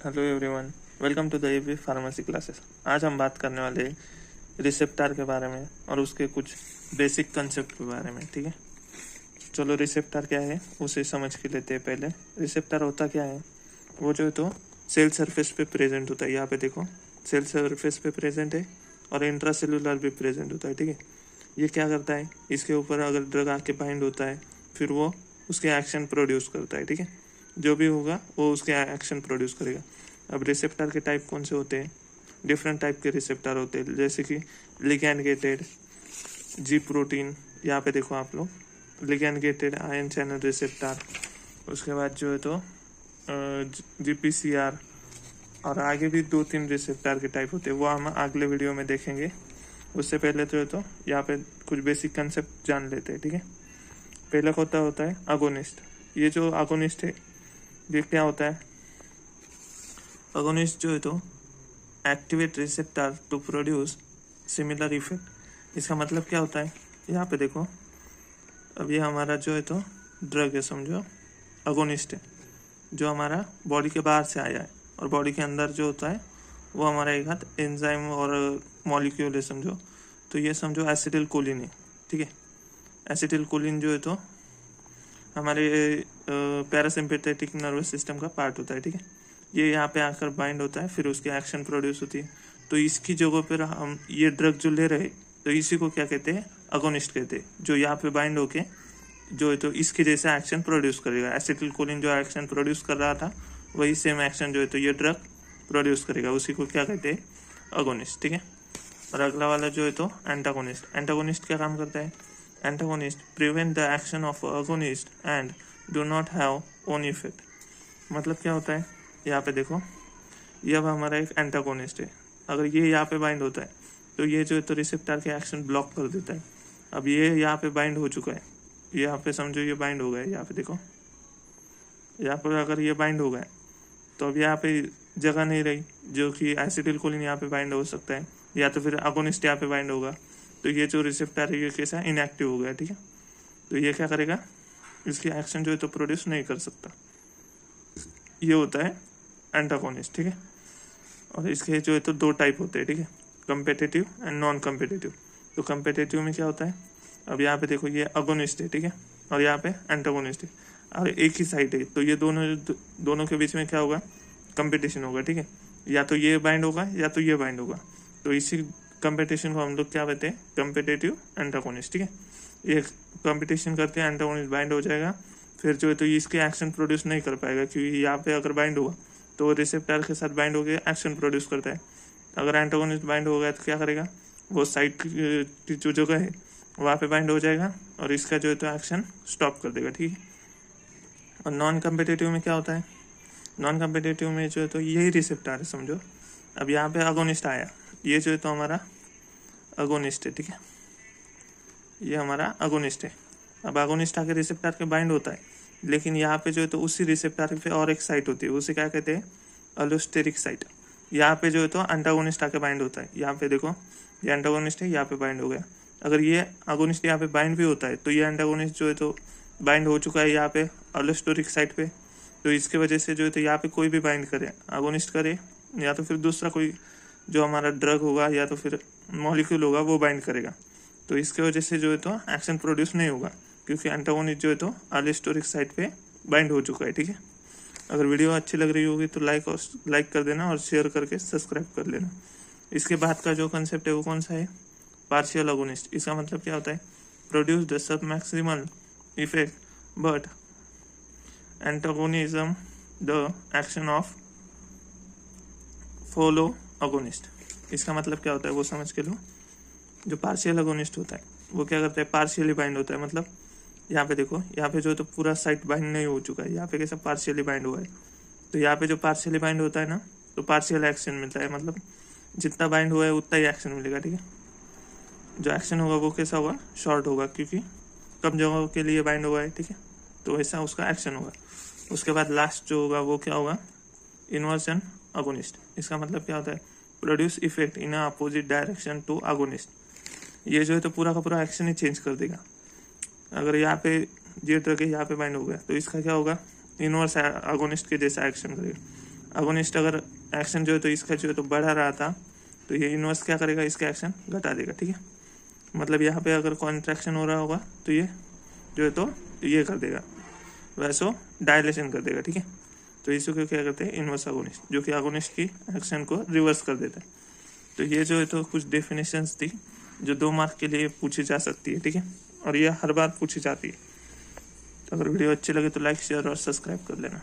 Hello everyone, welcome to the AB pharmacy classes. आज हम बात करने वाले रिसेप्टर के बारे में और उसके कुछ बेसिक कंसेप्ट के बारे में। ठीक है, चलो रिसेप्टर क्या है उसे समझ के लेते हैं। पहले रिसेप्टर होता क्या है, वो जो है तो सेल सरफेस पे प्रेजेंट होता है। यहाँ पे देखो, सेल सरफेस पे प्रेजेंट है और इंट्रासेलुलर भी प्रेजेंट होता है। ठीक है, ये क्या करता है, इसके ऊपर अगर ड्रग आके बाइंड होता है फिर वो उसके एक्शन प्रोड्यूस करता है। ठीक है, जो भी होगा वो उसके एक्शन प्रोड्यूस करेगा। अब रिसेप्टर के टाइप कौन से होते हैं, डिफरेंट टाइप के रिसेप्टर होते हैं, जैसे कि लिगैंड गेटेड, जी प्रोटीन, यहाँ पे देखो आप लोग, ligand gated ion channel receptor, उसके बाद जो है तो GPCR, और आगे भी 2-3 रिसेप्टर के टाइप होते हैं, वो हम अगले वीडियो में देखेंगे। उससे पहले जो है तो यहाँ पे कुछ बेसिक कंसेप्ट जान लेते हैं। ठीक है, पहला होता है अगोनिस्ट। ये जो अगोनिस्ट है ये क्या होता है, अगोनिस्ट जो है तो activate receptor to produce similar effect. इसका मतलब क्या होता है, यहाँ पे देखो, अब ये हमारा जो है तो ड्रग है, समझो अगोनिस्ट है, जो हमारा बॉडी के बाहर से आया है, और बॉडी के अंदर जो होता है वो हमारा एक हाथ एंजाइम और मॉलिक्यूल है, समझो। तो ये समझो एसिटिल कोलिन है। ठीक है, एसिटिल कोलिन जो है तो हमारे पैरासिम्पेथेटिक नर्वस सिस्टम का पार्ट होता है। ठीक है, ये यहाँ पे आकर बाइंड होता है, फिर उसकी एक्शन प्रोड्यूस होती है। तो इसकी जगह पर हम ये ड्रग जो ले रहे, तो इसी को क्या कहते हैं, अगोनिस्ट कहते हैं, जो यहाँ पे बाइंड होके जो है तो इसके जैसा एक्शन प्रोड्यूस करेगा। एसिटिल कोलिन जो एक्शन प्रोड्यूस कर रहा था वही सेम एक्शन जो है तो ये ड्रग प्रोड्यूस करेगा, उसी को क्या कहते हैं, अगोनिस्ट। ठीक है, और अगला वाला जो है तो एंटागोनिस्ट। एंटागोनिस्ट क्या काम करता है, antagonist prevent the action of agonist and do not have own effect. मतलब क्या होता है, यहाँ पे देखो, ये अब हमारा एक एंटागोनिस्ट है, अगर ये यहाँ पे बाइंड होता है तो ये जो है तो रिसेप्टर के एक्शन ब्लॉक कर देता है। अब ये यहाँ पे बाइंड हो चुका है, यहाँ पे समझो ये बाइंड हो गया, यहाँ पे देखो, यहाँ पर अगर ये बाइंड हो गया तो अब यहाँ पे जगह नहीं रही जो कि एसिटिल कोलिन यहाँ पे बाइंड हो सकता है, या तो फिर अगोनिस्ट यहाँ पे बाइंड होगा, तो ये जो रिसेप्टर है ये कैसा इनएक्टिव हो गया। ठीक है, तो ये क्या करेगा, इसकी एक्शन जो है तो प्रोड्यूस नहीं कर सकता। ये होता है एंटागोनिस्ट। ठीक है, और इसके जो है तो 2 टाइप होते हैं। ठीक है, कम्पिटिटिव एंड नॉन कम्पिटिटिव। तो कम्पिटिटिव में क्या होता है, अब यहाँ पे देखो ये अगोनिस्ट है, ठीक है, और यहाँ पे एंटागोनिस्ट है, और एक ही साइड है, तो ये दोनों के बीच में क्या होगा, कंपटीशन होगा। ठीक है, या तो ये बाइंड होगा या तो ये बाइंड होगा, तो इसी कंपटीशन को हम लोग क्या कहते हैं, कम्पिटिटिव एंटागोनिस्ट। ठीक है, ये कंपटीशन करते हैं, एंटागोनिस्ट बाइंड हो जाएगा, फिर जो है तो इसके एक्शन प्रोड्यूस नहीं कर पाएगा, क्योंकि यहाँ पे अगर बाइंड हुआ तो रिसेप्टर के साथ बाइंड हो गया, एक्शन प्रोड्यूस करता है। अगर एंटागोनिस्ट बाइंड हो गया तो क्या करेगा, वो साइड की जो जगह है वहाँ पे बाइंड हो जाएगा और इसका जो है तो एक्शन स्टॉप कर देगा। ठीक है, और नॉन कम्पिटिटिव में क्या होता है, नॉन कम्पिटिटिव में जो है तो यही रिसेप्टर है, समझो। अब यहाँ पे अगोनिस्ट आया, ये जो है तो हमारा अगोनिस्ट है। ठीक है, ये हमारा अगोनिस्ट है। अब अगोनिस्ट आके रिसेप्टर के बाइंड होता है, लेकिन यहाँ पे जो है तो उसी रिसेप्टर पे और एक साइट होती है, उसे क्या कहते हैं, अलोस्टेरिक साइट। यहाँ पे जो है तो एंटागोनिस्ट आके बाइंड होता है, यहाँ पे देखो ये एंटागोनिस्ट है, यहाँ पे बाइंड हो गया। अगर ये अगोनिस्ट यहाँ पे बाइंड भी होता है तो ये एंटागोनिस्ट जो है तो बाइंड हो चुका है यहाँ पे अलोस्टेरिक साइट पे, तो इसके वजह से जो है तो यहाँ पे कोई भी बाइंड करे, अगोनिस्ट करे या तो फिर दूसरा कोई जो हमारा ड्रग होगा या तो फिर मॉलिक्यूल होगा वो बाइंड करेगा, तो इसके वजह से जो है तो एक्शन प्रोड्यूस नहीं होगा, क्योंकि एंटागोनिस्ट जो है तो अलोस्टेरिक साइट पे बाइंड हो चुका है। ठीक है, अगर वीडियो अच्छी लग रही होगी तो लाइक कर देना और शेयर करके सब्सक्राइब कर लेना। इसके बाद का जो कंसेप्ट है वो कौन सा है, पार्शियल अगोनिस्ट। इसका मतलब क्या होता है, produce the sub maximal effect but antagonism the action of follow agonist. इसका मतलब क्या होता है वो समझ के लो। जो पार्शियल अगोनिस्ट होता है वो क्या करता है, पार्शियली बाइंड होता है, मतलब यहाँ पे देखो, यहाँ पे जो तो पूरा साइट बाइंड नहीं हो चुका है, यहाँ पे कैसा पार्शियली बाइंड हुआ है, तो यहाँ पे जो पार्शियली बाइंड होता है ना तो पार्शियल एक्शन मिलता है, मतलब जितना बाइंड हुआ है उतना ही एक्शन मिलेगा। ठीक है, जो एक्शन होगा वो कैसा होगा, शॉर्ट होगा, क्योंकि कम जगहों के लिए बाइंड हुआ है। ठीक है, तो ऐसा उसका एक्शन होगा। उसके बाद लास्ट जो होगा वो क्या होगा, इन्वर्जन अगोनिस्ट। इसका मतलब क्या होता है, produce effect in opposite direction to agonist. ये जो है तो पूरा का पूरा एक्शन ही चेंज कर देगा। अगर यहाँ पे ये ड्रग है यहाँ पे बाइंड हो गया तो इसका क्या होगा, इनवर्स अगोनिस्ट के जैसा एक्शन करेगा। अगोनिस्ट अगर एक्शन जो है तो इसका जो है तो बढ़ा रहा था, तो ये इन्वर्स क्या करेगा, इसका एक्शन घटा देगा। ठीक है, मतलब यहाँ पे अगर कॉन्ट्रैक्शन हो रहा होगा तो ये जो है तो ये कर देगा, वैसे डायलेशन कर देगा। ठीक है, तो इसको क्या करते हैं, इन्वर्स अगोनिस्ट, जो कि अगोनिस्ट की एक्शन को रिवर्स कर देता है। तो ये जो है तो कुछ डेफिनेशंस थी जो 2 मार्क के लिए पूछी जा सकती है। ठीक है, और ये हर बार पूछी जाती है। तो अगर वीडियो अच्छी लगे तो लाइक, शेयर और सब्सक्राइब कर लेना।